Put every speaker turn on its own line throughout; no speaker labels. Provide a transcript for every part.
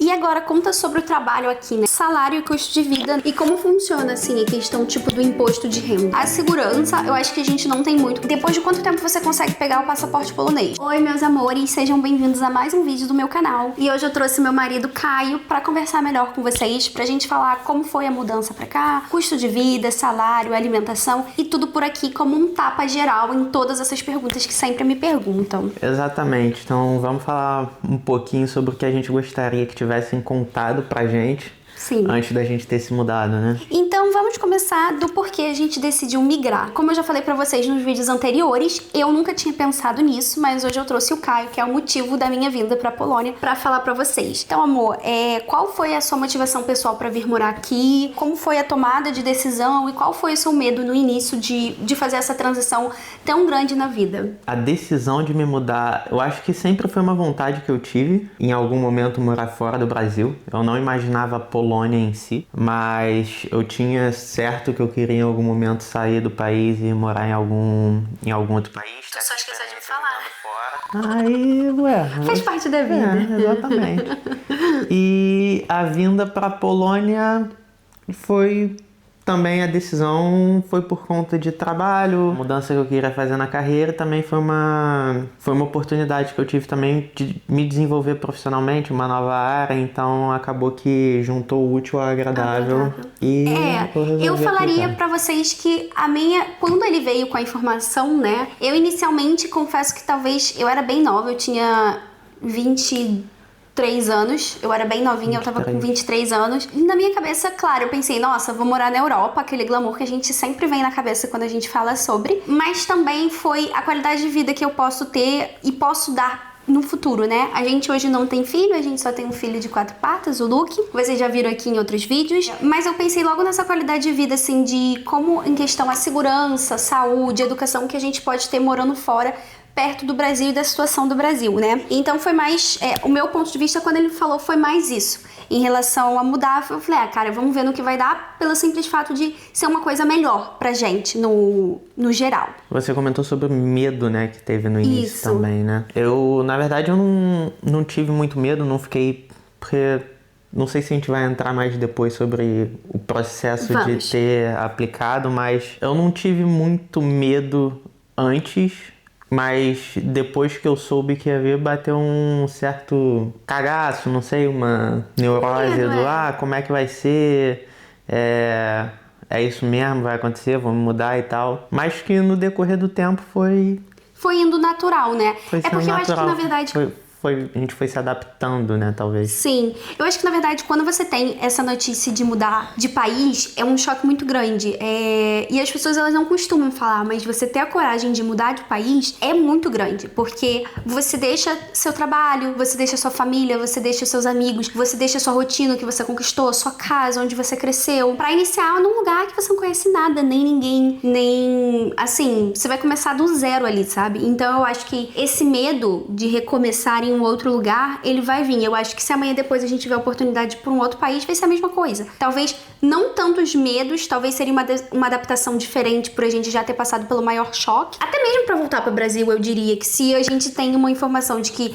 E agora conta sobre o trabalho aqui, né? Salário e custo de vida e como funciona, assim, a questão, tipo, do imposto de renda. A segurança, eu acho que a gente não tem muito. Depois de quanto tempo você consegue pegar o passaporte polonês? Oi, meus amores, sejam bem-vindos a mais um vídeo do meu canal. E hoje eu trouxe meu marido Caio pra conversar melhor com vocês, pra gente falar como foi a mudança pra cá, custo de vida, salário, alimentação e tudo por aqui como um tapa geral em todas essas perguntas que sempre me perguntam.
Exatamente, então vamos falar um pouquinho sobre o que a gente gostaria que tivessem contado pra gente.
Sim.
Antes da gente ter se mudado, né?
Então vamos começar do porquê a gente decidiu migrar. Como eu já falei pra vocês nos vídeos anteriores, eu nunca tinha pensado nisso, mas hoje eu trouxe o Caio, que é o motivo da minha vinda pra Polônia, pra falar pra vocês. Então, amor, qual foi a sua motivação pessoal pra vir morar aqui? Como foi a tomada de decisão? E qual foi o seu medo no início de fazer essa transição tão grande na vida?
A decisão de me mudar, eu acho que sempre foi uma vontade que eu tive, em algum momento morar fora do Brasil. Eu não imaginava a Polônia em si, mas eu tinha certo que eu queria em algum momento sair do país e morar em algum outro país.
Tu só esqueceu de me falar.
Aí,
Faz parte da vida.
Exatamente. E a vinda pra Polônia foi também, a decisão foi por conta de trabalho, a mudança que eu queria fazer na carreira também foi uma oportunidade que eu tive também de me desenvolver profissionalmente, uma nova área, então acabou que juntou o útil ao agradável. E
eu falaria pra vocês que quando ele veio com a informação, né, eu inicialmente confesso que talvez eu era bem nova, eu tinha 23 anos, eu era bem novinha, 23. Eu tava com 23 anos. E na minha cabeça, claro, eu pensei, nossa, vou morar na Europa, aquele glamour que a gente sempre vem na cabeça quando a gente fala sobre. Mas também foi a qualidade de vida que eu posso ter e posso dar no futuro, né? A gente hoje não tem filho, a gente só tem um filho de 4 patas, o Luke. Vocês já viram aqui em outros vídeos. Mas eu pensei logo nessa qualidade de vida, assim, de como em questão a segurança, saúde, educação que a gente pode ter morando fora, perto do Brasil e da situação do Brasil, né? Então foi mais, o meu ponto de vista quando ele falou foi mais isso. Em relação a mudar, eu falei, cara, vamos ver no que vai dar, pelo simples fato de ser uma coisa melhor pra gente, no geral.
Você comentou sobre o medo, né, que teve no início também, né? Na verdade, eu não tive muito medo, não fiquei... Porque não sei se a gente vai entrar mais depois sobre o processo de ter aplicado, mas eu não tive muito medo antes. Mas depois que eu soube que ia vir, bateu um certo cagaço, não sei, uma neurose como é que vai ser, é isso mesmo, vai acontecer, vamos mudar e tal. Mas que no decorrer do tempo foi
indo natural, né?
Foi sendo
porque
natural.
Eu acho que na verdade...
A gente foi se adaptando, né, talvez.
Sim. Eu acho que, na verdade, quando você tem essa notícia de mudar de país, é um choque muito grande. E as pessoas, elas não costumam falar, mas você ter a coragem de mudar de país é muito grande. Porque você deixa seu trabalho, você deixa sua família, você deixa seus amigos, você deixa sua rotina que você conquistou, sua casa, onde você cresceu, pra iniciar num lugar que você não conhece nada, nem ninguém, nem... Assim, você vai começar do zero ali, sabe? Então, eu acho que esse medo de recomeçar em um outro lugar, ele vai vir. Eu acho que se amanhã depois a gente tiver a oportunidade de ir para um outro país, vai ser a mesma coisa. Talvez não tantos medos, talvez seria uma adaptação diferente por a gente já ter passado pelo maior choque. Até mesmo para voltar para o Brasil, eu diria que se a gente tem uma informação de que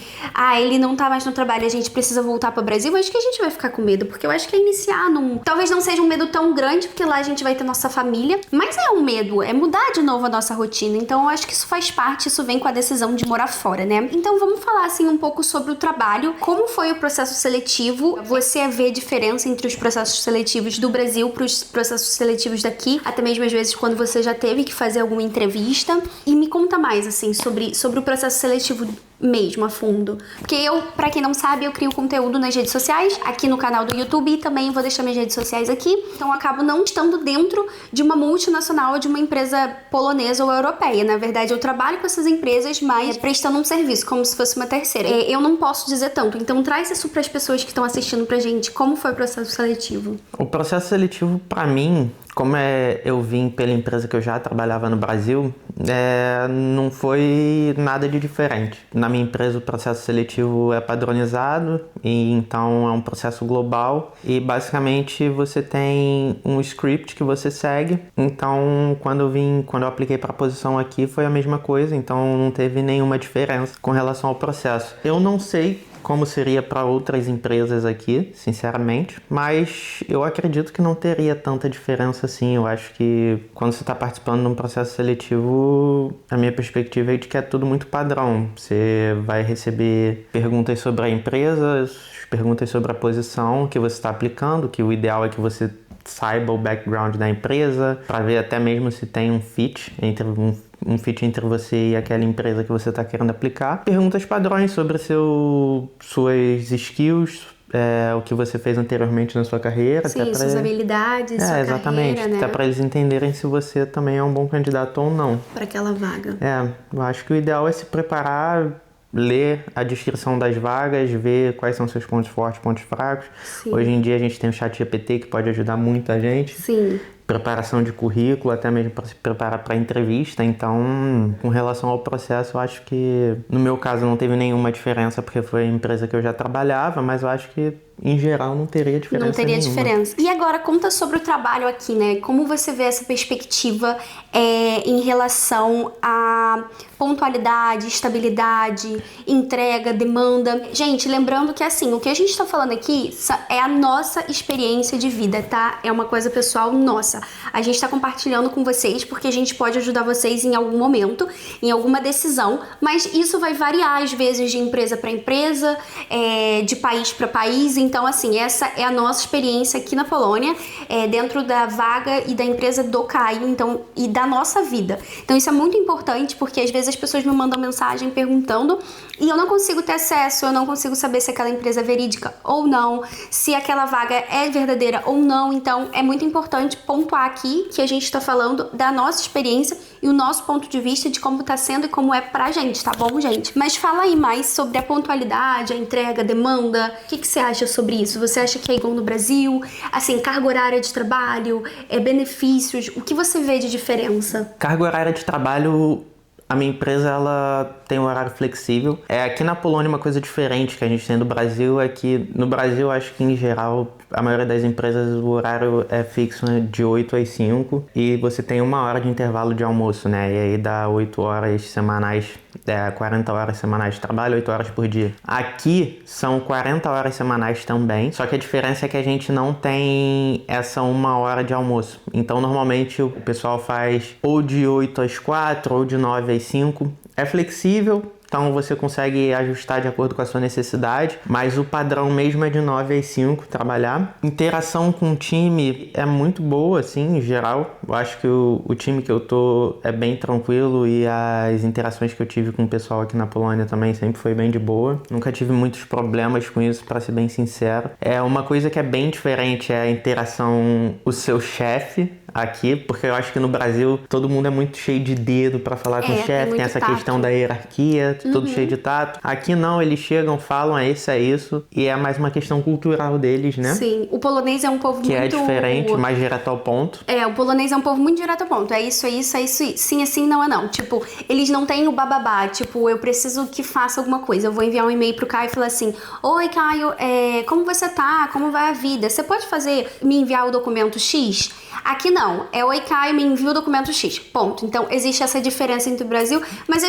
ele não tá mais no trabalho e a gente precisa voltar para o Brasil, eu acho que a gente vai ficar com medo, porque eu acho que é iniciar num... Talvez não seja um medo tão grande, porque lá a gente vai ter nossa família, mas é um medo, é mudar de novo a nossa rotina. Então eu acho que isso faz parte, isso vem com a decisão de morar fora, né? Então vamos falar assim um pouco sobre o trabalho, como foi o processo seletivo, você vê diferença entre os processos seletivos do Brasil para os processos seletivos daqui, até mesmo às vezes quando você já teve que fazer alguma entrevista. E me conta mais, assim, sobre o processo seletivo mesmo, a fundo. Porque pra quem não sabe, eu crio conteúdo nas redes sociais, aqui no canal do YouTube, e também vou deixar minhas redes sociais aqui. Então eu acabo não estando dentro de uma multinacional ou de uma empresa polonesa ou europeia. Na verdade, eu trabalho com essas empresas, mas prestando um serviço, como se fosse uma terceira. Eu não posso dizer tanto. Então traz isso para as pessoas que estão assistindo pra gente. Como foi o processo seletivo?
O processo seletivo, pra mim, como eu vim pela empresa que eu já trabalhava no Brasil, não foi nada de diferente. Na minha empresa o processo seletivo é padronizado, e então é um processo global e basicamente você tem um script que você segue. Então quando eu apliquei para a posição aqui foi a mesma coisa, então não teve nenhuma diferença com relação ao processo. Eu não sei como seria para outras empresas aqui, sinceramente, mas eu acredito que não teria tanta diferença assim. Eu acho que quando você está participando de um processo seletivo, a minha perspectiva é de que é tudo muito padrão. Você vai receber perguntas sobre a empresa, perguntas sobre a posição que você está aplicando, que o ideal é que você saiba o background da empresa, para ver até mesmo se tem um fit entre você e aquela empresa que você está querendo aplicar. Perguntas padrões sobre suas skills, o que você fez anteriormente na sua carreira.
Sim, até suas habilidades, sua
exatamente,
carreira, né?
Até para eles entenderem se você também é um bom candidato ou não.
Para aquela vaga.
Eu acho que o ideal é se preparar, ler a descrição das vagas, ver quais são seus pontos fortes, pontos fracos.
Sim.
Hoje em dia a gente tem o ChatGPT que pode ajudar muito a gente.
Sim.
Preparação de currículo, até mesmo para se preparar para a entrevista. Então, com relação ao processo, eu acho que no meu caso não teve nenhuma diferença porque foi a empresa que eu já trabalhava, mas eu acho que em geral não teria diferença.
Não teria
nenhuma.
diferença. E agora conta sobre o trabalho aqui, né? Como você vê essa perspectiva em relação a pontualidade, estabilidade, entrega, demanda. Gente, lembrando que assim, o que a gente tá falando aqui é a nossa experiência de vida, tá? É uma coisa pessoal nossa. A gente tá compartilhando com vocês porque a gente pode ajudar vocês em algum momento, em alguma decisão, mas isso vai variar às vezes de empresa para empresa, de país para país. Então, assim, essa é a nossa experiência aqui na Polônia, dentro da vaga e da empresa do Caio, então, e da nossa vida. Então, isso é muito importante porque às vezes as pessoas me mandam mensagem perguntando e eu não consigo ter acesso, eu não consigo saber se aquela empresa é verídica ou não, se aquela vaga é verdadeira ou não. Então, é muito importante pontuar aqui que a gente está falando da nossa experiência e o nosso ponto de vista de como está sendo e como é pra gente, tá bom, gente? Mas fala aí mais sobre a pontualidade, a entrega, a demanda. O que você acha sobre isso? Você acha que é igual no Brasil? Assim, carga horária de trabalho, benefícios, o que você vê de diferença?
Carga horária de trabalho, a minha empresa ela tem um horário flexível. Aqui na Polônia uma coisa diferente que a gente tem do Brasil é que no Brasil acho que em geral a maioria das empresas o horário é fixo, né, de 8 às 5 e você tem 1 hora de intervalo de almoço, né? E aí dá 8 horas semanais, 40 horas semanais de trabalho, 8 horas por dia. Aqui são 40 horas semanais também, só que a diferença é que a gente não tem essa 1 hora de almoço. Então normalmente o pessoal faz ou de 8 às 4 ou de 9 às 5. É flexível, então você consegue ajustar de acordo com a sua necessidade, mas o padrão mesmo é de 9 às 5 trabalhar. Interação com o time é muito boa, assim, em geral. Eu acho que o time que eu tô é bem tranquilo e as interações que eu tive com o pessoal aqui na Polônia também sempre foi bem de boa. Nunca tive muitos problemas com isso, para ser bem sincero. Uma coisa que é bem diferente é a interação o seu chefe aqui, porque eu acho que no Brasil todo mundo é muito cheio de dedo para falar com o chefe, tem essa questão da hierarquia, todo cheio de tato. Aqui não, eles chegam, falam, isso é isso, e é mais uma questão cultural deles, né?
Sim, o polonês é um povo
que
muito...
é diferente, mais direto ao ponto.
O polonês é um povo muito direto ao ponto, é isso, sim, assim, não é não. Tipo, eles não têm o bababá, tipo, eu preciso que faça alguma coisa, eu vou enviar um e-mail pro Caio e falar assim, oi Caio, como você tá? Como vai a vida? Você pode me enviar o documento X? Aqui não, oi Caio, me envia o documento X, ponto. Então existe essa diferença entre o Brasil, mas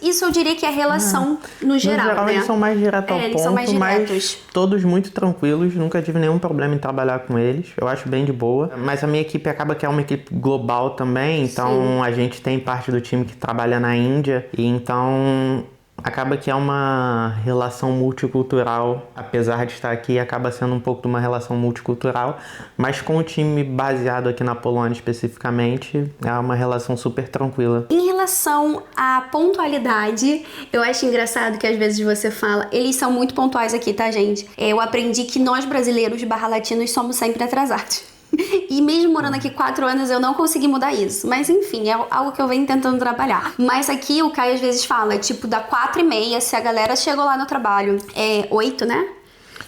isso eu diria que é a relação no geral, né?
Eles são mais direto ao ponto,
são mais diretos.
Mas todos muito tranquilos, nunca tive nenhum problema em trabalhar com eles, eu acho bem de boa. Mas a minha equipe acaba que é uma equipe global também, então Sim. A gente tem parte do time que trabalha na Índia, e então... acaba que é uma relação multicultural, apesar de estar aqui, acaba sendo um pouco de uma relação multicultural, mas com o time baseado aqui na Polônia especificamente, é uma relação super tranquila.
Em relação à pontualidade, eu acho engraçado que às vezes você fala, eles são muito pontuais aqui, tá, gente? Eu aprendi que nós brasileiros /latinos somos sempre atrasados. E mesmo morando aqui 4 anos, eu não consegui mudar isso. Mas enfim, é algo que eu venho tentando trabalhar. Mas aqui o Caio às vezes fala, tipo, da 4h30, se a galera chegou lá no trabalho, 8, né?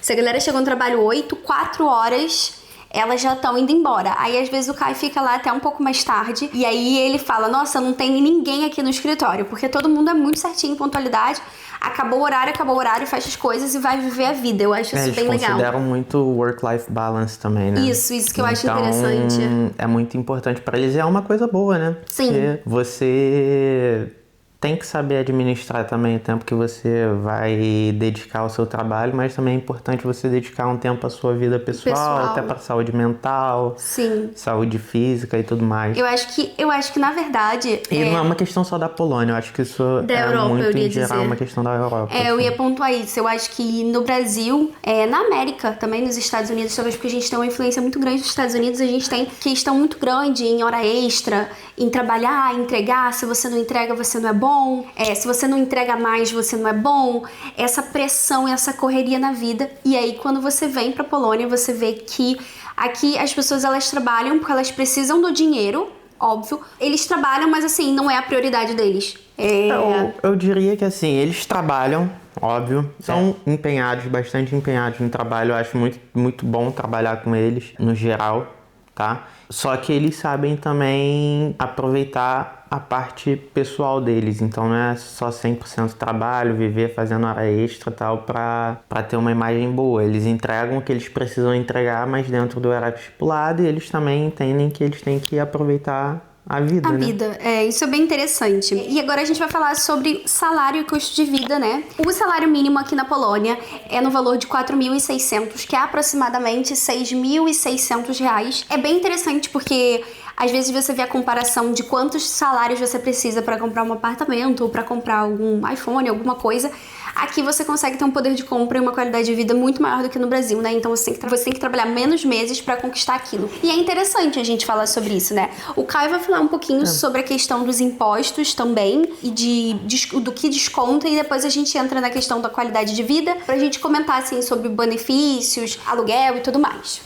Se a galera chegou no trabalho 8, 4 horas... elas já estão indo embora. Aí, às vezes, o Caio fica lá até um pouco mais tarde. E aí, ele fala, nossa, não tem ninguém aqui no escritório. Porque todo mundo é muito certinho em pontualidade. Acabou o horário, fecha as coisas e vai viver a vida. Eu acho isso bem legal. Eles
consideram muito work-life balance também, né?
Isso que eu acho interessante.
É muito importante pra eles e é uma coisa boa, né?
Sim.
Porque você tem que saber administrar também o tempo que você vai dedicar ao seu trabalho, mas também é importante você dedicar um tempo à sua vida pessoal. Até para saúde mental,
sim,
saúde física e tudo mais.
Eu acho que na verdade...
E não é uma questão só da Polônia, eu acho que isso
Europa,
muito em geral uma questão da Europa.
Eu ia pontuar isso. Eu acho que no Brasil, na América, também nos Estados Unidos, talvez porque a gente tem uma influência muito grande nos Estados Unidos, a gente tem questão muito grande em hora extra, em trabalhar, em entregar. Se você não entrega, você não é bom. Se você não entrega mais, você não é bom. Essa pressão, essa correria na vida. E aí, quando você vem pra Polônia, você vê que aqui as pessoas, elas trabalham porque elas precisam do dinheiro, óbvio. Eles trabalham, mas assim, não é a prioridade deles.
Eu diria que assim, eles trabalham, óbvio, são empenhados, bastante empenhados no trabalho. Eu acho muito, muito bom trabalhar com eles, no geral, tá? Só que eles sabem também aproveitar a parte pessoal deles. Então não é só 100% trabalho, viver fazendo hora extra e tal, pra ter uma imagem boa. Eles entregam o que eles precisam entregar, mas dentro do horário estipulado, e eles também entendem que eles têm que aproveitar a vida,
Isso é bem interessante. E agora a gente vai falar sobre salário e custo de vida, né? O salário mínimo aqui na Polônia é no valor de 4.600, que é aproximadamente 6.600 reais. É bem interessante porque às vezes você vê a comparação de quantos salários você precisa para comprar um apartamento ou para comprar algum iPhone, alguma coisa. Aqui você consegue ter um poder de compra e uma qualidade de vida muito maior do que no Brasil, né? Então você tem que trabalhar menos meses para conquistar aquilo. E é interessante a gente falar sobre isso, né? O Caio vai falar um pouquinho sobre a questão dos impostos também e do que desconta, e depois a gente entra na questão da qualidade de vida pra gente comentar assim sobre benefícios, aluguel e tudo mais.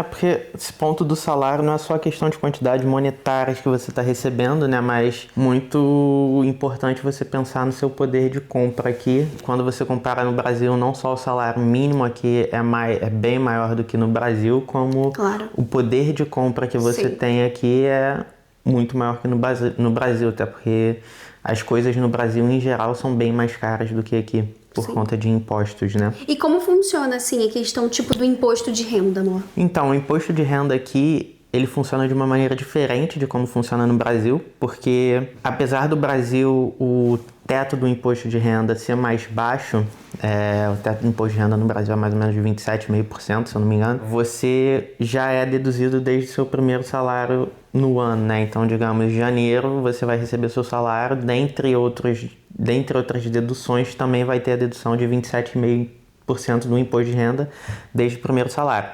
Porque esse ponto do salário não é só a questão de quantidade monetária que você está recebendo, né? Mas muito importante você pensar no seu poder de compra aqui. Quando você compara no Brasil, não só o salário mínimo aqui é bem maior do que no Brasil, como o poder de compra que você tem aqui é muito maior que no Brasil, até porque as coisas no Brasil, em geral, são bem mais caras do que aqui. Por conta de impostos, né?
E como funciona, assim, a questão tipo do imposto de renda, amor?
Então, o imposto de renda aqui, ele funciona de uma maneira diferente de como funciona no Brasil, porque apesar do Brasil, o teto do imposto de renda ser mais baixo, o teto do imposto de renda no Brasil é mais ou menos de 27,5%, se eu não me engano, você já é deduzido desde o seu primeiro salário no ano, né? Então, digamos, em janeiro você vai receber seu salário, dentre outras deduções, também vai ter a dedução de 27,5% do imposto de renda desde o primeiro salário.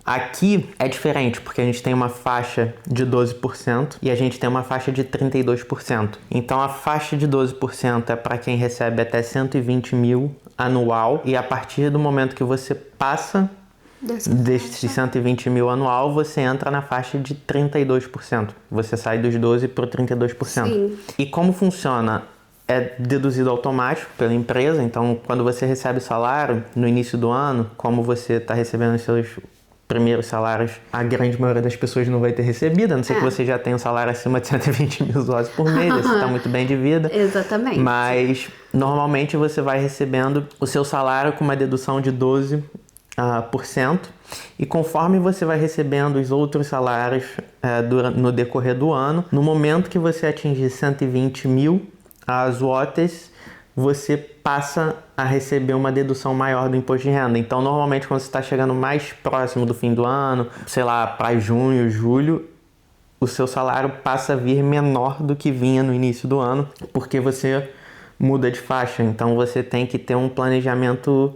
Aqui é diferente, porque a gente tem uma faixa de 12% e a gente tem uma faixa de 32%. Então a faixa de 12% é para quem recebe até 120 mil anual, e a partir do momento que você passa desses 120 mil anual, você entra na faixa de 32%. Você sai dos 12% para 32%.
Sim.
E como funciona? É deduzido automático pela empresa. Então, quando você recebe o salário no início do ano, como você está recebendo os seus primeiros salários, a grande maioria das pessoas não vai ter recebido, a não ser que você já tenha um salário acima de 120 mil zlotys por mês, você está muito bem de vida.
Exatamente.
Mas, normalmente, você vai recebendo o seu salário com uma dedução de 12%. E conforme você vai recebendo os outros salários no decorrer do ano, no momento que você atingir 120 mil zlotys, você passa a receber uma dedução maior do imposto de renda. Então, normalmente, quando você está chegando mais próximo do fim do ano, sei lá, para junho, julho, o seu salário passa a vir menor do que vinha no início do ano, porque você muda de faixa. Então, você tem que ter um planejamento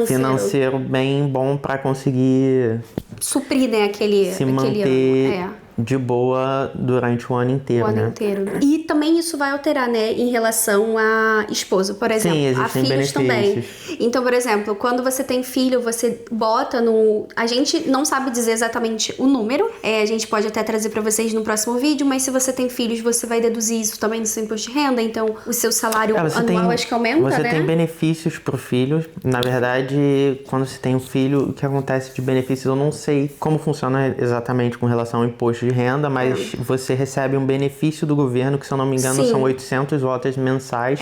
financeiro bem bom para conseguir
suprir, né,
se manter de boa durante o ano inteiro,
o ano inteiro. E também isso vai alterar, né, em relação à esposa, por exemplo.
Sim, existem
a filhos
benefícios
também. Então, por exemplo, quando você tem filho, você bota no... A gente não sabe dizer exatamente o número, a gente pode até trazer pra vocês no próximo vídeo, mas se você tem filhos, você vai deduzir isso também no seu imposto de renda, então o seu salário anual acho que aumenta,
você
né?
Tem benefícios pro filho. Na verdade, quando você tem um filho, o que acontece de benefícios, eu não sei como funciona exatamente com relação ao imposto de renda, mas você recebe um benefício do governo, que se eu não me engano são 800 zlotys mensais,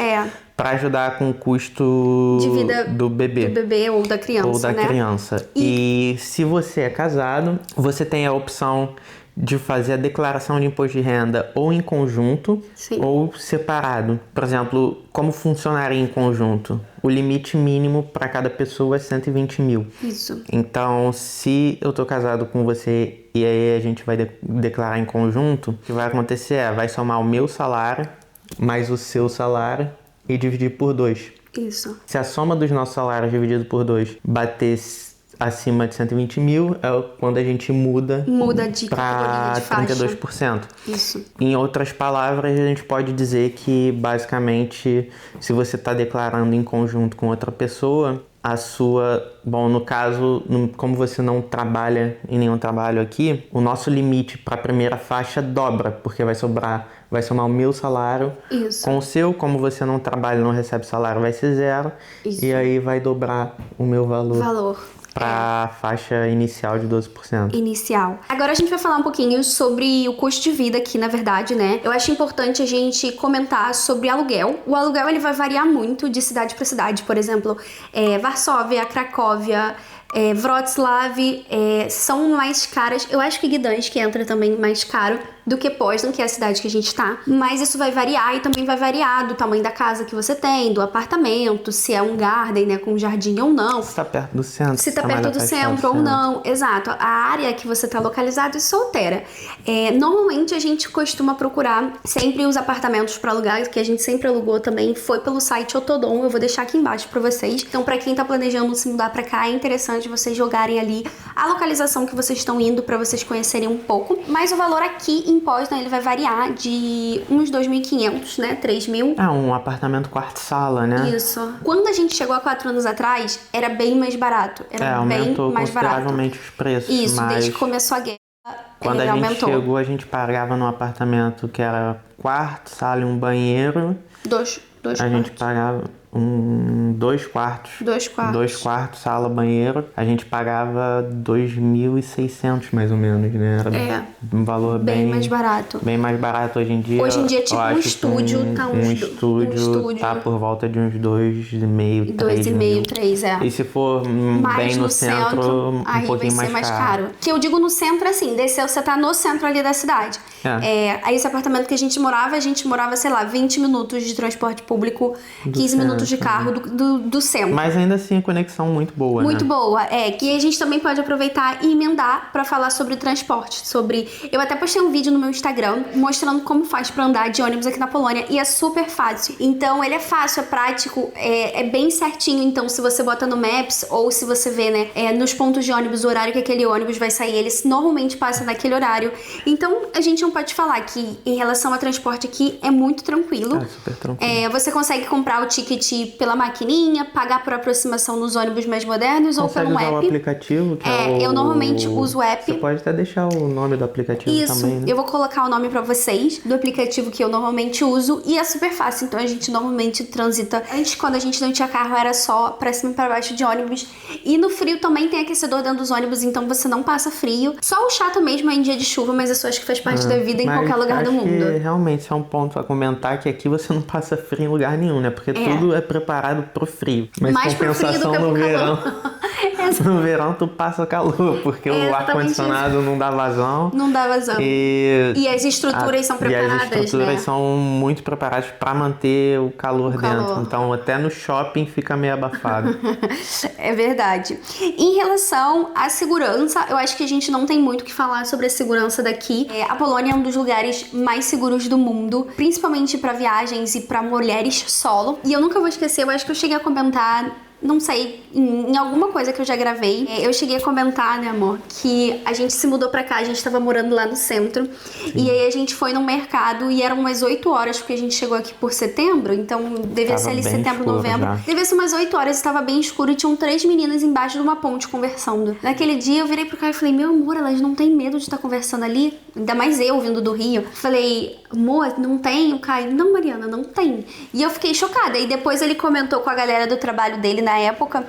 para ajudar com o custo
de vida
do bebê.
Do bebê ou da criança,
criança. E se você é casado, você tem a opção de fazer a declaração de imposto de renda ou em conjunto ou separado. Por exemplo, como funcionaria em conjunto? O limite mínimo para cada pessoa é 120 mil.
Isso.
Então, se eu tô casado com você e aí a gente vai declarar em conjunto, o que vai acontecer vai somar o meu salário mais o seu salário e dividir por 2.
Isso.
Se a soma dos nossos salários dividido por 2 bater acima de 120 mil, é quando a gente muda
de
para 32%.
Isso.
Em outras palavras, a gente pode dizer que, basicamente, se você está declarando em conjunto com outra pessoa, a sua... Bom, no caso, como você não trabalha em nenhum trabalho aqui, o nosso limite para a primeira faixa dobra, porque vai somar o meu salário com o seu. Como você não trabalha, não recebe salário, vai ser 0. E aí vai dobrar o meu valor. Para a faixa inicial de 12%.
Inicial. Agora a gente vai falar um pouquinho sobre o custo de vida aqui, na verdade, né? Eu acho importante a gente comentar sobre aluguel. O aluguel, ele vai variar muito de cidade para cidade. Por exemplo, Varsóvia, Cracóvia, Wrocław são mais caras. Eu acho que Gdansk entra também mais caro do que Poznań, que é a cidade que a gente tá. Mas isso vai variar e também vai variar do tamanho da casa que você tem, do apartamento, se é um garden, né, com jardim ou não.
Se tá perto do centro.
Se tá perto do centro ou não. Exato. A área que você tá localizado, isso altera. Normalmente a gente costuma procurar sempre os apartamentos para alugar, que a gente sempre alugou também, foi pelo site Autodom. Eu vou deixar aqui embaixo para vocês. Então, para quem tá planejando se mudar para cá, é interessante vocês jogarem ali a localização que vocês estão indo para vocês conhecerem um pouco. Mas o valor aqui em Poznań, ele vai variar de uns 2.500, né? 3.000.
Um apartamento quarto-sala, né?
Isso. Quando a gente chegou há 4 anos atrás, era bem mais barato. Era bem mais barato.
Consideravelmente os preços.
Isso,
mas
desde que começou a guerra.
Quando a gente
aumentou.
chegou, a gente pagava num apartamento que era quarto, sala e um banheiro.
Dois quartos.
A gente pagava 2 quartos.
2 quartos.
2 quartos, sala, banheiro. A gente pagava 2.600 mais ou menos, né? Era um valor
bem mais barato.
Bem mais barato hoje em dia.
Hoje em dia, tipo, um estúdio tá
um estúdio tá por volta de uns 2,5,
2,5, 3,
E se for
mais
bem no centro, um
aí
pouquinho
vai ser mais
caro.
caro. Que eu digo no centro assim, desceu, você tá no centro ali da cidade. Aí esse apartamento que a gente morava, sei lá, 20 minutos de transporte público, 15 minutos de carro do centro.
Mas ainda assim a conexão muito boa,
muito boa, que a gente também pode aproveitar e emendar pra falar sobre transporte, eu até postei um vídeo no meu Instagram mostrando como faz pra andar de ônibus aqui na Polônia e é super fácil. Então ele é fácil, é prático, é bem certinho. Então se você bota no Maps ou se você vê, né, nos pontos de ônibus o horário que aquele ônibus vai sair, ele normalmente passa naquele horário. Então a gente não pode falar que em relação a transporte aqui é muito tranquilo.
Super tranquilo.
Você consegue comprar o ticket pela maquininha, pagar por aproximação nos ônibus mais modernos ou pelo
usar
app.
O aplicativo, que
eu normalmente uso o app.
Você pode até deixar o nome do aplicativo também, né?
Eu vou colocar o nome pra vocês do aplicativo que eu normalmente uso e é super fácil. Então a gente normalmente transita. Antes, quando a gente não tinha carro, era só pra cima e pra baixo de ônibus. E no frio também tem aquecedor dentro dos ônibus, então você não passa frio. Só o chato mesmo é em dia de chuva, mas isso acho que faz parte da vida em qualquer lugar do mundo.
Que realmente isso é um ponto a comentar, que aqui você não passa frio em lugar nenhum, né? Porque tudo é preparado pro frio. Mas
mais
compensação
pro frio do que
no verão.
No
verão tu passa calor, porque o ar-condicionado não dá vazão.
Não dá vazão. E as estruturas são preparadas,
né? E as estruturas são muito preparadas para manter o calor dentro. Então até no shopping fica meio abafado.
É verdade. Em relação à segurança, eu acho que a gente não tem muito o que falar sobre a segurança daqui. A Polônia é um dos lugares mais seguros do mundo, principalmente para viagens e para mulheres solo. E eu nunca vou esquecer, eu acho que eu cheguei a comentar, não sei, em alguma coisa que eu já gravei, eu cheguei a comentar, né, amor, que a gente se mudou pra cá, a gente tava morando lá no centro. Sim. E aí a gente foi no mercado e eram umas 8 horas, porque a gente chegou aqui por setembro, então devia ser ali setembro, novembro. Devia ser umas 8 horas, estava bem escuro e tinham 3 meninas embaixo de uma ponte conversando. Naquele dia eu virei pro Caio e falei, meu amor, elas não têm medo de estar conversando ali? Ainda mais eu, vindo do Rio. Falei, amor, não tem? O Caio, não, Mariana, não tem. E eu fiquei chocada. E depois ele comentou com a galera do trabalho dele na época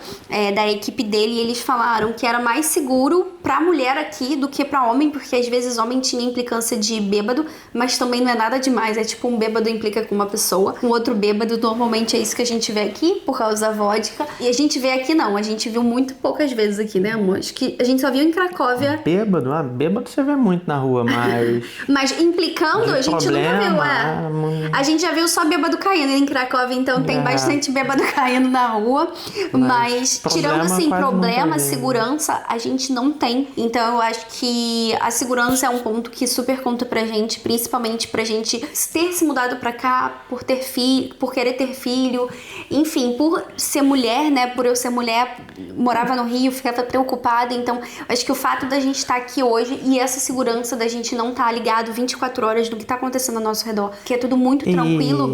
da equipe dele, e eles falaram que era mais seguro pra mulher aqui do que pra homem, porque às vezes homem tinha implicância de bêbado, mas também não é nada demais, é tipo um bêbado implica com uma pessoa, um outro bêbado, normalmente é isso que a gente vê aqui, por causa da vodka, e a gente vê aqui não, a gente viu muito poucas vezes aqui, né, amor? Acho que a gente só viu em Cracóvia.
Bêbado? Bêbado você vê muito na rua, mas...
Mas implicando, a gente nunca viu, A gente já viu só bêbado caindo em Cracóvia, então tem bastante bêbado caindo na rua, mas tirando assim, problema, segurança, a gente não tem. Então eu acho que a segurança é um ponto que super conta pra gente, principalmente pra gente ter se mudado pra cá, por querer ter filho, enfim, por ser mulher, né, por eu ser mulher, morava no Rio, ficava preocupada, então acho que o fato da gente estar aqui hoje e essa segurança da gente não estar ligado 24 horas no que tá acontecendo ao nosso redor, que é tudo muito tranquilo,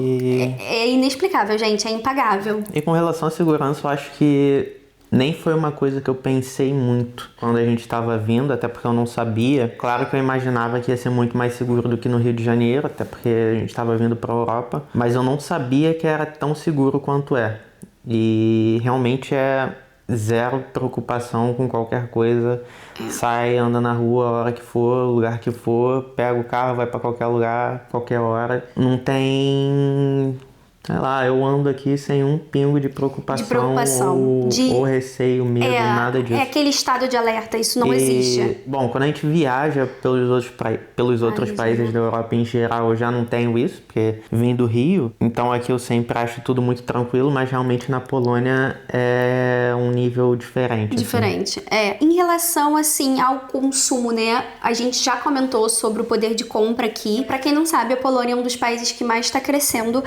é inexplicável, gente, é impagável.
E com relação à segurança, eu acho que nem foi uma coisa que eu pensei muito quando a gente estava vindo, até porque eu não sabia. Claro que eu imaginava que ia ser muito mais seguro do que no Rio de Janeiro, até porque a gente estava vindo para a Europa, mas eu não sabia que era tão seguro quanto é. E realmente é zero preocupação com qualquer coisa. Sai, anda na rua a hora que for, lugar que for, pega o carro, vai para qualquer lugar, qualquer hora. Não tem... Sei lá, eu ando aqui sem um pingo de preocupação. Ou receio, medo, nada disso.
É aquele estado de alerta, isso não existe.
Bom, quando a gente viaja pelos outros países da Europa em geral, eu já não tenho isso, porque vim do Rio, então aqui eu sempre acho tudo muito tranquilo, mas realmente na Polônia é um nível diferente.
Diferente, assim. Em relação, assim, ao consumo, né, a gente já comentou sobre o poder de compra aqui. Pra quem não sabe, a Polônia é um dos países que mais tá crescendo,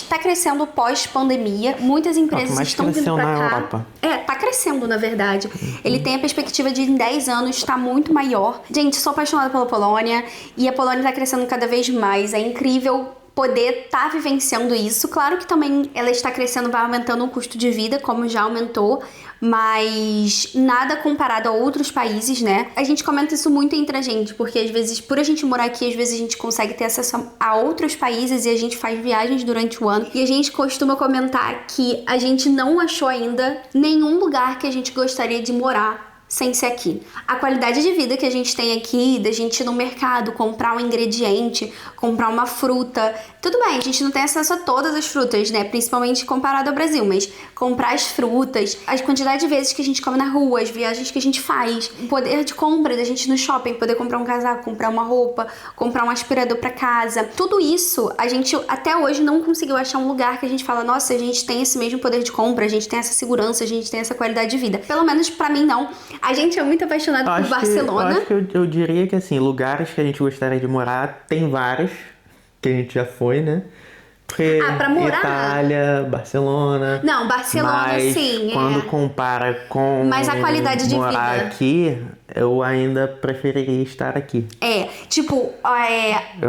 tá crescendo pós-pandemia. Muitas empresas estão vindo pra cá.
Europa.
Tá crescendo, na verdade. Ele tem a perspectiva de em 10 anos estar muito maior. Gente, sou apaixonada pela Polônia e a Polônia tá crescendo cada vez mais. É incrível poder estar vivenciando isso. Claro que também ela está crescendo, vai aumentando o custo de vida, como já aumentou, mas nada comparado a outros países, né? A gente comenta isso muito entre a gente, porque às vezes, por a gente morar aqui, às vezes a gente consegue ter acesso a outros países e a gente faz viagens durante o ano. E a gente costuma comentar que a gente não achou ainda nenhum lugar que a gente gostaria de morar sem ser aqui. A qualidade de vida que a gente tem aqui, da gente ir no mercado, comprar um ingrediente, comprar uma fruta. Tudo bem, a gente não tem acesso a todas as frutas, né? Principalmente comparado ao Brasil, mas comprar as frutas, a quantidade de vezes que a gente come na rua, as viagens que a gente faz, o poder de compra da gente no shopping, poder comprar um casaco, comprar uma roupa, comprar um aspirador pra casa. Tudo isso, a gente até hoje não conseguiu achar um lugar que a gente fala, nossa, a gente tem esse mesmo poder de compra, a gente tem essa segurança, a gente tem essa qualidade de vida. Pelo menos pra mim, não. A gente é muito apaixonado por Barcelona.
Eu acho que eu diria que, assim, lugares que a gente gostaria de morar, tem vários, que a gente já foi, né? Porque
pra morar?
Itália, Barcelona...
Não, Barcelona,
mas
sim.
Quando compara com
mas a qualidade de
morar
vida
aqui, eu ainda preferiria estar aqui.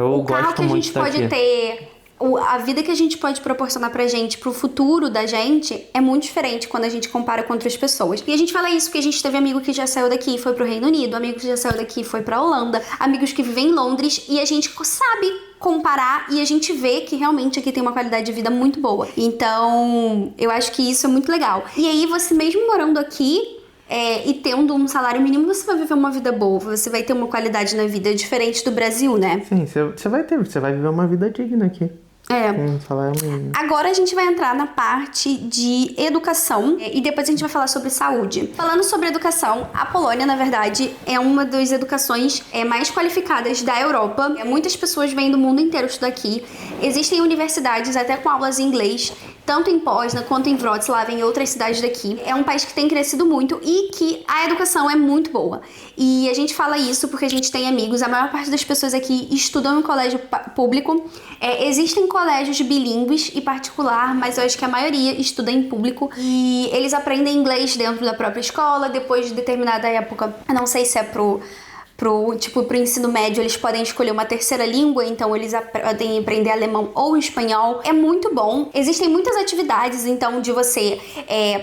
O carro que a gente pode ter... A vida que a gente pode proporcionar pra gente, pro futuro da gente, é muito diferente quando a gente compara com outras pessoas. E a gente fala isso porque a gente teve amigo que já saiu daqui e foi pro Reino Unido, amigo que já saiu daqui e foi pra Holanda, amigos que vivem em Londres, e a gente sabe comparar e a gente vê que realmente aqui tem uma qualidade de vida muito boa. Então, eu acho que isso é muito legal. E aí, você mesmo morando aqui, e tendo um salário mínimo, você vai viver uma vida boa, você vai ter uma qualidade na vida diferente do Brasil, né?
Sim, você vai viver uma vida digna aqui.
Agora a gente vai entrar na parte de educação e depois a gente vai falar sobre saúde. Falando sobre educação, a Polônia, na verdade, é uma das educações mais qualificadas da Europa. Muitas pessoas vêm do mundo inteiro estudar aqui. Existem universidades até com aulas em inglês, tanto em Poznan quanto em Wrocław, em outras cidades daqui. É um país que tem crescido muito e que a educação é muito boa. E a gente fala isso porque a gente tem amigos, a maior parte das pessoas aqui estudam em colégio público. Existem colégios bilíngues e particular, mas eu acho que a maioria estuda em público. E eles aprendem inglês dentro da própria escola, depois de determinada época. Eu não sei se é pro ensino médio, eles podem escolher uma terceira língua, então eles podem aprender alemão ou espanhol. É muito bom. Existem muitas atividades, então, de você,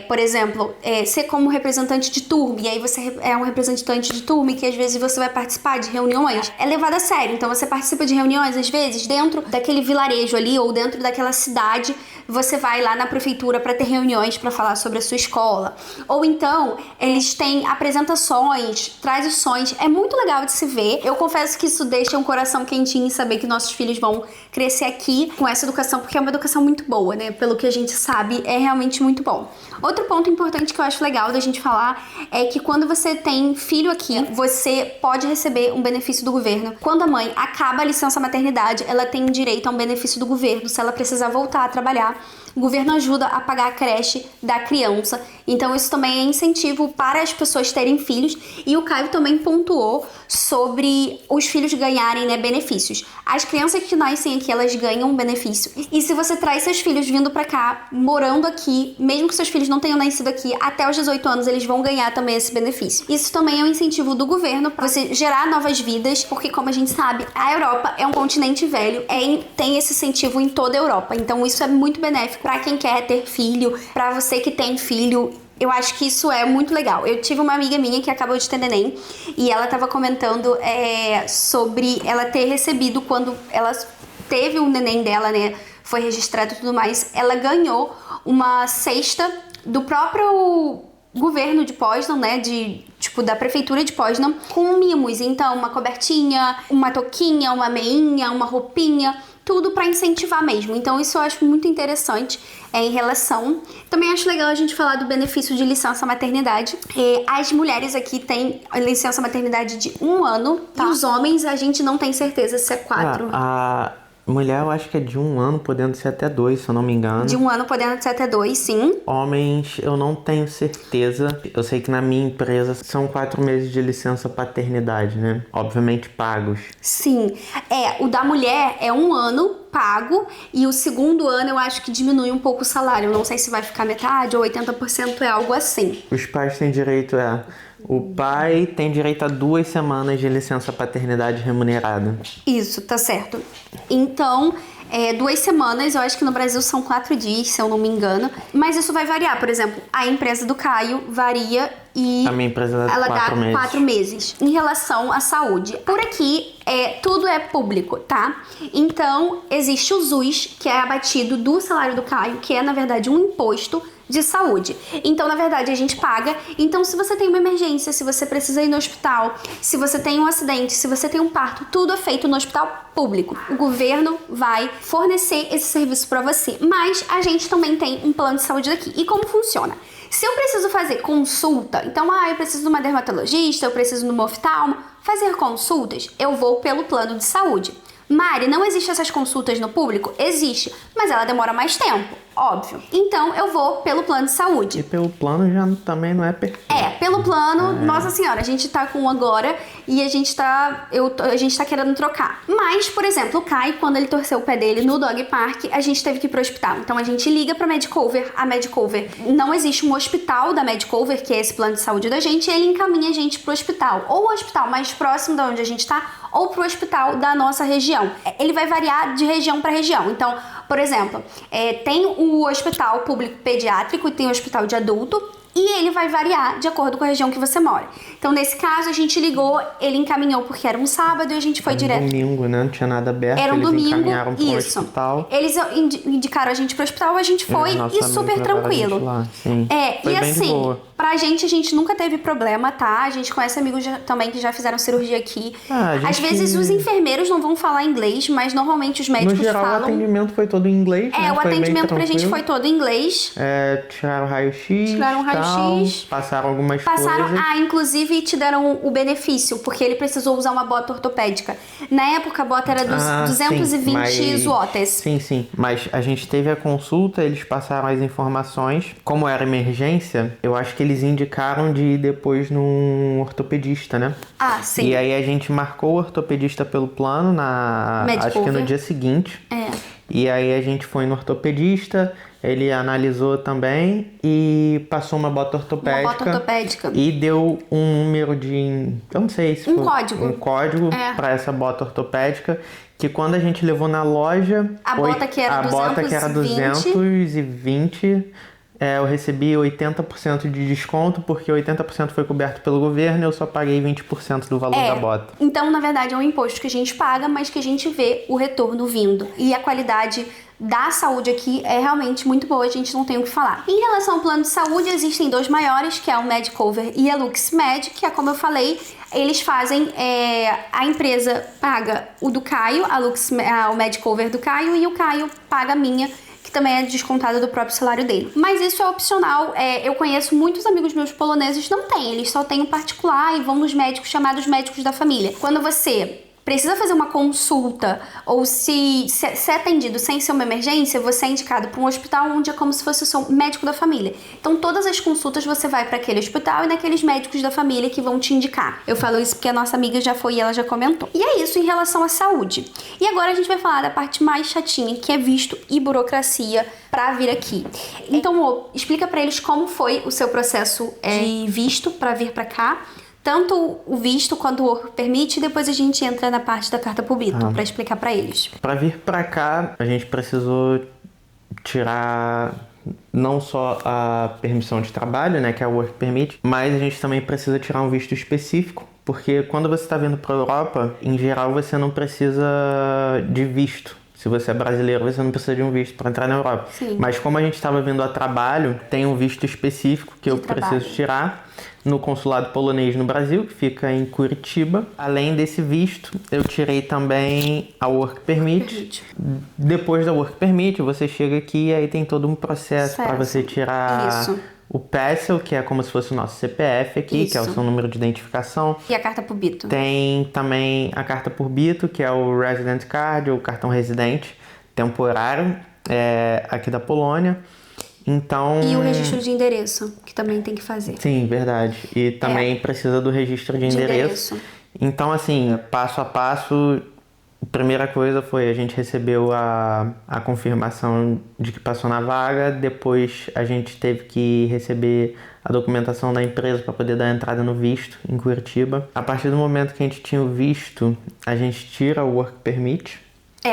por exemplo, ser como representante de turma, e aí você é um representante de turma que às vezes você vai participar de reuniões. É levado a sério, então você participa de reuniões, às vezes, dentro daquele vilarejo ali, ou dentro daquela cidade você vai lá na prefeitura para ter reuniões para falar sobre a sua escola. Ou então, eles têm apresentações, tradições. É muito legal de se ver. Eu confesso que isso deixa um coração quentinho em saber que nossos filhos vão crescer aqui com essa educação, porque é uma educação muito boa, né? Pelo que a gente sabe, é realmente muito bom. Outro ponto importante que eu acho legal da gente falar é que quando você tem filho aqui, você pode receber um benefício do governo. Quando a mãe acaba a licença maternidade, ela tem direito a um benefício do governo. Se ela precisar voltar a trabalhar, o governo ajuda a pagar a creche da criança. Então isso também é incentivo para as pessoas terem filhos. E o Caio também pontuou sobre os filhos ganharem, né, benefícios. As crianças que nascem aqui, elas ganham um benefício. E se você traz seus filhos vindo pra cá, morando aqui, mesmo que seus filhos não tenham nascido aqui, até os 18 anos eles vão ganhar também esse benefício. Isso também é um incentivo do governo para você gerar novas vidas, porque como a gente sabe, a Europa é um continente velho, tem esse incentivo em toda a Europa. Então isso é muito benéfico para quem quer ter filho, para você que tem filho. Eu acho que isso é muito legal. Eu tive uma amiga minha que acabou de ter neném e ela tava comentando sobre ela ter recebido, quando ela teve o neném dela, né, foi registrado e tudo mais, ela ganhou uma cesta do próprio governo de Poznań, né, da prefeitura de Poznań, com mimos. Então, uma cobertinha, uma touquinha, uma meinha, uma roupinha, tudo para incentivar mesmo. Então isso eu acho muito interessante em relação. Também acho legal a gente falar do benefício de licença maternidade. As mulheres aqui têm a licença maternidade de 1 ano, tá? E os homens a gente não tem certeza se é 4.
A mulher eu acho que é de 1 ano, podendo ser até 2, se eu não me engano.
De 1 ano, podendo ser até 2, sim.
Homens, eu não tenho certeza. Eu sei que na minha empresa são 4 meses de licença paternidade, né? Obviamente pagos.
Sim. O da mulher é 1 ano pago e o segundo ano eu acho que diminui um pouco o salário. Eu não sei se vai ficar metade ou 80%, é algo assim.
Os pais têm direito o pai tem direito a 2 semanas de licença paternidade remunerada.
Isso, tá certo. Então, 2 semanas, eu acho que no Brasil são 4 dias, se eu não me engano. Mas isso vai variar, por exemplo, a empresa do Caio varia e
a minha empresa
ela dá
4 meses.
4 meses. Em relação à saúde, por aqui tudo é público, tá? Então, existe o SUS, que é abatido do salário do Caio, que é, na verdade, um imposto de saúde. Então, na verdade, a gente paga. Então, se você tem uma emergência, se você precisa ir no hospital, se você tem um acidente, se você tem um parto, tudo é feito no hospital público. O governo vai fornecer esse serviço para você. Mas a gente também tem um plano de saúde daqui. E como funciona? Se eu preciso fazer consulta, então, eu preciso de uma dermatologista, eu preciso de uma oftalmo, fazer consultas, eu vou pelo plano de saúde. Mari, não existe essas consultas no público? Existe, mas ela demora mais tempo, óbvio. Então, eu vou pelo plano de saúde.
E pelo plano já também não é perfeito.
Pelo plano, nossa senhora, a gente tá com um agora e a gente tá querendo trocar. Mas, por exemplo, o Kai, quando ele torceu o pé dele no Dog Park, a gente teve que ir pro hospital. Então, a gente liga pra Medicover. A Medicover, não existe um hospital da Medicover, que é esse plano de saúde da gente, e ele encaminha a gente pro hospital. Ou o hospital mais próximo da onde a gente tá, ou pro hospital da nossa região. Ele vai variar de região para região. Então, por exemplo, tem o hospital público pediátrico e tem o hospital de adulto, e ele vai variar de acordo com a região que você mora. Então, nesse caso, a gente ligou, ele encaminhou porque era um sábado e a gente foi direto.
Era um domingo, né? Não tinha nada aberto.
Era um
eles
domingo,
encaminharam pro
isso.
hospital.
Eles indicaram a gente pro hospital, a gente foi e super tranquilo.
Sim.
Foi e
bem
assim,
de boa.
pra gente, a gente nunca teve problema, tá? A gente conhece amigos também que já fizeram cirurgia aqui. Às vezes os enfermeiros não vão falar inglês, mas normalmente os médicos
falam. No geral,
falam.
O atendimento foi todo em inglês, né?
O atendimento pra gente foi todo em inglês.
Tiraram raio-x.
Tiraram raio-x.
Passaram algumas coisas.
Inclusive te deram o benefício, porque ele precisou usar uma bota ortopédica. Na época, a bota era dos 220 zlotys.
Sim. Mas a gente teve a consulta, eles passaram as informações. Como era emergência, eu acho que eles indicaram de ir depois num ortopedista, né?
Sim.
E aí a gente marcou o ortopedista pelo plano, acho que no dia seguinte. E aí a gente foi no ortopedista, ele analisou também e passou uma bota ortopédica. E deu um número eu não sei se foi
código.
Um código para essa bota ortopédica, que quando a gente levou na loja,
a bota que era 220,
eu recebi 80% de desconto, porque 80% foi coberto pelo governo e eu só paguei 20% do valor da bota.
Então, na verdade, é um imposto que a gente paga, mas que a gente vê o retorno vindo. E a qualidade da saúde aqui é realmente muito boa, a gente não tem o que falar. Em relação ao plano de saúde, existem dois maiores, que é o Medicover e a LuxMed, que é como eu falei, eles fazem, a empresa paga o do Caio, o Medicover do Caio, e o Caio paga a minha, que também é descontada do próprio salário dele. Mas isso é opcional. Eu conheço muitos amigos meus poloneses não têm, eles só têm o particular e vão nos médicos chamados médicos da família. Quando você precisa fazer uma consulta ou se é atendido sem ser uma emergência, você é indicado para um hospital onde é como se fosse o seu médico da família. Então, todas as consultas você vai para aquele hospital e naqueles médicos da família que vão te indicar. Eu falo isso porque a nossa amiga já foi e ela já comentou. E é isso em relação à saúde. E agora a gente vai falar da parte mais chatinha, que é visto e burocracia para vir aqui. Então, explica para eles como foi o seu processo de visto para vir para cá. Tanto o visto quanto o Work Permit, e depois a gente entra na parte da carta pobito para explicar para eles.
Para vir para cá, a gente precisou tirar não só a permissão de trabalho, né, que é o Work Permit, mas a gente também precisa tirar um visto específico, porque quando você está vindo para a Europa, em geral você não precisa de visto. Se você é brasileiro, você não precisa de um visto para entrar na Europa.
Sim.
Mas como a gente estava vindo a trabalho, tem um visto específico que eu preciso tirar no consulado polonês no Brasil, que fica em Curitiba. Além desse visto, eu tirei também a Work Permit. Depois da Work Permit, você chega aqui e aí tem todo um processo para você tirar o PESEL, que é como se fosse o nosso CPF aqui, que é o seu número de identificação.
E a carta pobito.
Tem também a carta pobito, que é o Resident Card, ou cartão residente temporário aqui da Polônia. Então...
E o registro de endereço, que também tem que fazer.
Sim, verdade. E também precisa do registro de endereço. Então, assim, passo a passo, a primeira coisa foi a gente recebeu a confirmação de que passou na vaga, depois a gente teve que receber a documentação da empresa para poder dar entrada no visto em Curitiba. A partir do momento que a gente tinha o visto, a gente tira o Work Permit.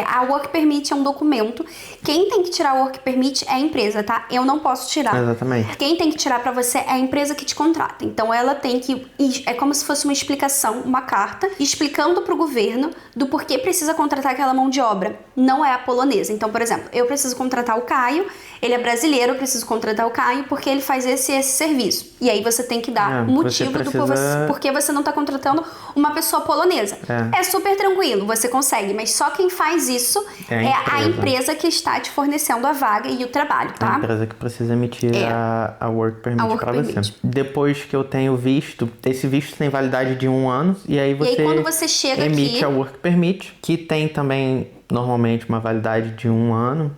A Work Permit é um documento. Quem tem que tirar o Work Permit é a empresa, tá? Eu não posso tirar.
Exatamente.
Quem tem que tirar pra você é a empresa que te contrata. Então ela tem que... É como se fosse uma explicação, uma carta, explicando pro governo do porquê precisa contratar aquela mão de obra. Não é a polonesa. Então, por exemplo, eu preciso contratar o Caio, ele é brasileiro, eu preciso contratar o Caio porque ele faz esse serviço. E aí você tem que dar o motivo do porquê você não tá contratando uma pessoa polonesa. É super tranquilo, você consegue, mas só quem faz isso é a empresa que está te fornecendo a vaga e o trabalho, tá?
A empresa que precisa emitir a Work Permit para você. Depois que eu tenho visto, esse visto tem validade de 1 ano, e aí
quando você chega
emite
aqui,
a Work Permit, que tem também normalmente uma validade de 1 ano.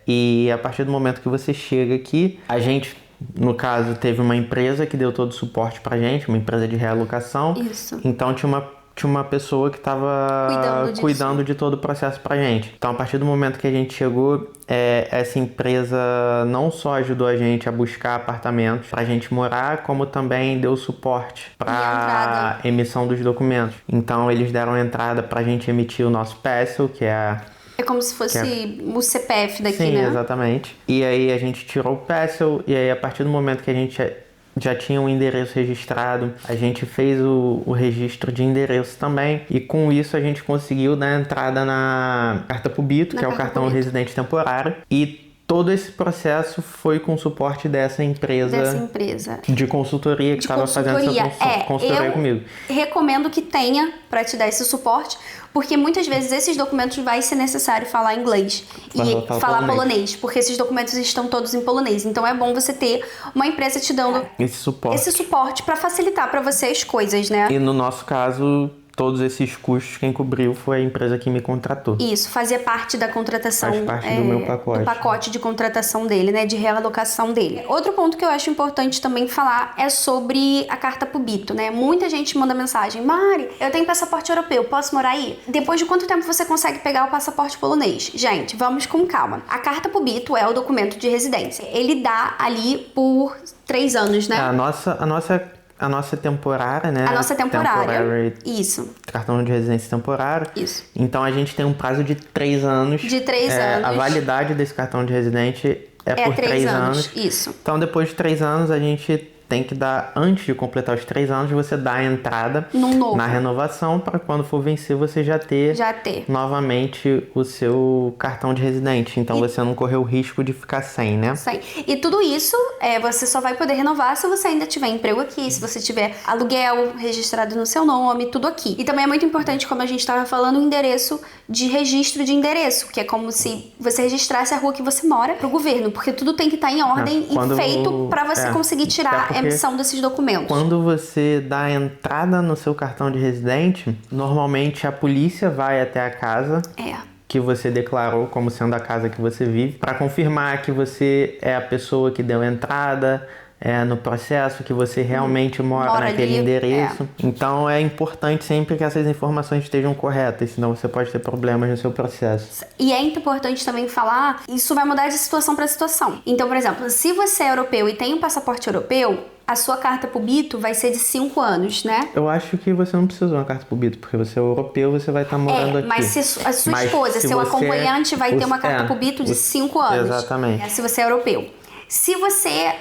E a partir do momento que você chega aqui, a gente, no caso, teve uma empresa que deu todo o suporte pra gente, uma empresa de realocação.
Isso.
Então tinha uma pessoa que estava cuidando de todo o processo pra gente. Então, a partir do momento que a gente chegou, essa empresa não só ajudou a gente a buscar apartamentos pra gente morar, como também deu suporte pra emissão dos documentos. Então, eles deram entrada pra gente emitir o nosso PESEL, que é
como se fosse o CPF daqui,
né?
Sim,
exatamente. E aí a gente tirou o PESEL, e aí a partir do momento que a gente já tinha um endereço registrado, a gente fez o registro de endereço também, e com isso a gente conseguiu dar entrada na carta pobito, que é o cartão residente temporário, e todo esse processo foi com o suporte dessa empresa de consultoria que estava fazendo essa consultoria comigo.
Recomendo que tenha para te dar esse suporte, porque muitas vezes esses documentos vai ser necessário falar inglês e falar polonês, porque esses documentos estão todos em polonês. Então é bom você ter uma empresa te dando esse suporte para facilitar para você as coisas, né?
E no nosso caso, todos esses custos quem cobriu foi a empresa que me contratou.
Isso, fazia parte da contratação.
Faz parte do meu pacote.
Do pacote de contratação dele, né? De realocação dele. Outro ponto que eu acho importante também falar é sobre a carta pobito, né? Muita gente manda mensagem: Mari, eu tenho passaporte europeu, posso morar aí? Depois de quanto tempo você consegue pegar o passaporte polonês? Gente, vamos com calma. A carta pobito é o documento de residência. Ele dá ali por 3 anos, né?
A nossa temporária, né?
A nossa temporária. Isso.
Cartão de residência temporário.
Isso.
Então a gente tem um prazo de 3 anos.
De 3 anos.
A validade desse cartão de residente é por 3 anos.
Isso.
Então, depois de 3 anos, a gente tem que dar, antes de completar os 3 anos, você dá a entrada na renovação para quando for vencer você já ter novamente o seu cartão de residente. Então você não correu o risco de ficar sem, né?
Sem. E tudo isso você só vai poder renovar se você ainda tiver emprego aqui, se você tiver aluguel registrado no seu nome, tudo aqui. E também é muito importante, como a gente estava falando, o endereço de registro de endereço, que é como se você registrasse a rua que você mora pro governo, porque tudo tem que estar em ordem e feito para você conseguir tirar a emissão desses documentos.
Quando você dá a entrada no seu cartão de residente, normalmente a polícia vai até a casa que você declarou como sendo a casa que você vive, para confirmar que você é a pessoa que deu a entrada no processo, que você realmente mora naquele endereço. Então é importante sempre que essas informações estejam corretas, senão você pode ter problemas no seu processo.
E é importante também falar, isso vai mudar de situação para situação. Então, por exemplo, se você é europeu e tem um passaporte europeu, a sua carta pro Bito vai ser de 5 anos, né?
Eu acho que você não precisa de uma carta pro Bito, porque você é europeu, você vai estar morando aqui.
Mas se a sua esposa, seu acompanhante, vai ter uma carta pro Bito de 5 anos.
Exatamente.
Se você é europeu. Se você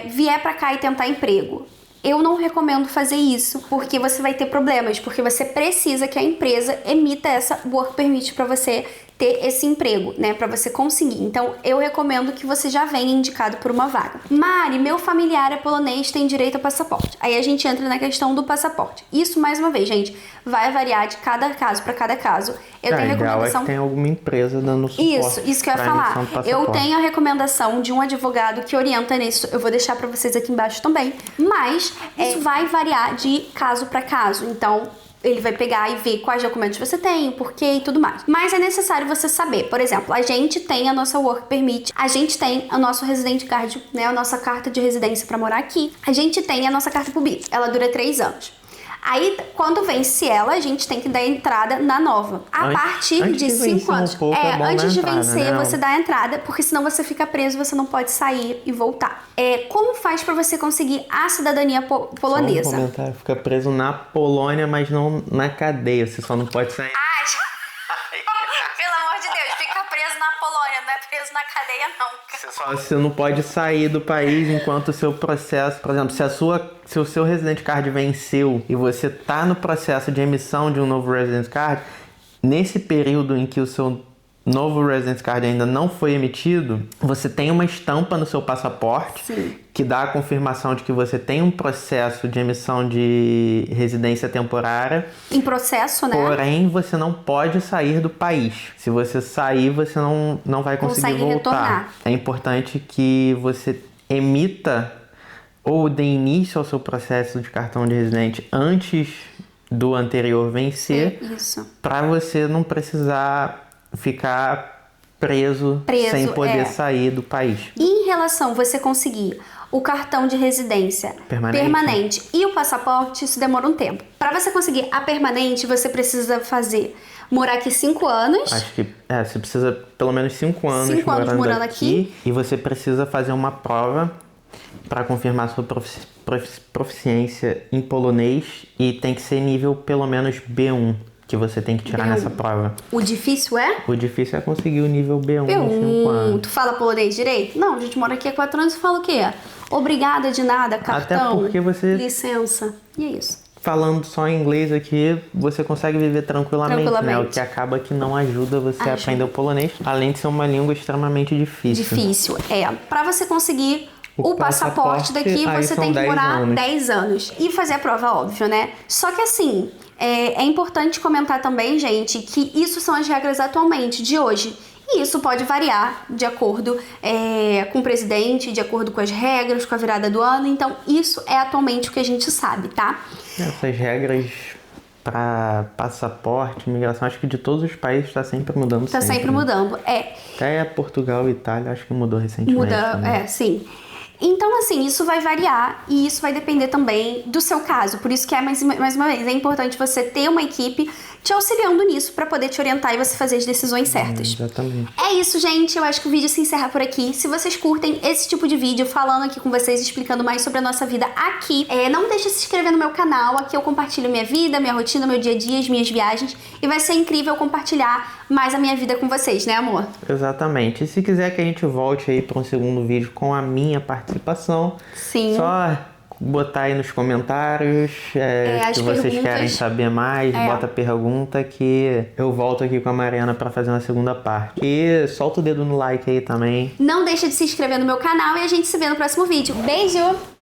vier pra cá e tentar emprego, eu não recomendo fazer isso, porque você vai ter problemas, porque você precisa que a empresa emita essa work permit pra você ter esse emprego, né, para você conseguir. Então, eu recomendo que você já venha indicado por uma vaga. Mari, meu familiar é polonês, tem direito a passaporte. Aí a gente entra na questão do passaporte. Isso, mais uma vez, gente, vai variar de cada caso para cada caso. Eu tenho recomendação...
É que tem alguma empresa dando suporte.
Isso que eu ia falar. Eu tenho a recomendação de um advogado que orienta nisso. Eu vou deixar para vocês aqui embaixo também. Mas isso vai variar de caso para caso. Então, ele vai pegar e ver quais documentos você tem, o porquê e tudo mais. Mas é necessário você saber. Por exemplo, a gente tem a nossa Work Permit, a gente tem o nosso Resident Card, né, a nossa carta de residência para morar aqui. A gente tem a nossa carta pro BIT. Ela dura 3 anos. Aí, quando vence ela, a gente tem que dar entrada na nova. A partir de 5 anos. Antes de vencer, você dá a entrada, porque senão você fica preso, você não pode sair e voltar. Como faz pra você conseguir a cidadania polonesa?
Só um comentário, fica preso na Polônia, mas não na cadeia. Você só não pode sair.
Pelo amor de Deus, fica preso na Polônia, não é preso na cadeia não.
Você não pode sair do país enquanto o seu processo, por exemplo, se o seu Resident Card venceu e você tá no processo de emissão de um novo Resident Card, nesse período em que o seu novo Resident Card ainda não foi emitido, você tem uma estampa no seu passaporte que dá a confirmação de que você tem um processo de emissão de residência temporária.
Em processo, né?
Porém, você não pode sair do país. Se você sair, você não vai conseguir voltar.
Retornar.
É importante que você emita ou dê início ao seu processo de cartão de residente antes do anterior vencer, para você não precisar ficar preso sem poder sair do país.
E em relação a você conseguir o cartão de residência permanente e o passaporte, isso demora um tempo. Para você conseguir a permanente, você precisa morar aqui 5 anos.
Acho que você precisa pelo menos 5 anos,
5 anos morando aqui.
E você precisa fazer uma prova para confirmar sua proficiência em polonês e tem que ser nível pelo menos B1. Que você tem que tirar nessa prova.
O difícil é?
O difícil é conseguir o nível B1 em 5 anos.
Tu fala polonês direito? Não, a gente mora aqui há 4 anos e fala o quê? Obrigada de nada, cartão.
Até porque você...
Licença. E é isso.
Falando só em inglês aqui, você consegue viver tranquilamente, né? O que acaba que não ajuda você a aprender o polonês, além de ser uma língua extremamente difícil.
Difícil, Pra você conseguir o passaporte daqui, você tem que morar 10 anos. E fazer a prova, óbvio, né? Só que assim... É importante comentar também, gente, que isso são as regras atualmente, de hoje. E isso pode variar de acordo com o presidente, de acordo com as regras, com a virada do ano. Então, isso é atualmente o que a gente sabe, tá?
Essas regras para passaporte, imigração, acho que de todos os países está sempre mudando.
Sempre mudando,
Até Portugal e Itália, acho que mudou recentemente.
Sim. Então, assim, isso vai variar e isso vai depender também do seu caso. Por isso que mais uma vez, é importante você ter uma equipe te auxiliando nisso pra poder te orientar e você fazer as decisões certas.
Exatamente.
É isso, gente. Eu acho que o vídeo se encerra por aqui. Se vocês curtem esse tipo de vídeo, falando aqui com vocês, explicando mais sobre a nossa vida aqui, não deixe de se inscrever no meu canal. Aqui eu compartilho minha vida, minha rotina, meu dia a dia, as minhas viagens. E vai ser incrível compartilhar mais a minha vida com vocês, né, amor?
Exatamente. E se quiser que a gente volte aí para um segundo vídeo com a minha participação,
sim,
só botar aí nos comentários se vocês querem saber mais, bota pergunta que eu volto aqui com a Mariana para fazer uma segunda parte. E solta o dedo no like aí também.
Não deixa de se inscrever no meu canal e a gente se vê no próximo vídeo. Beijo!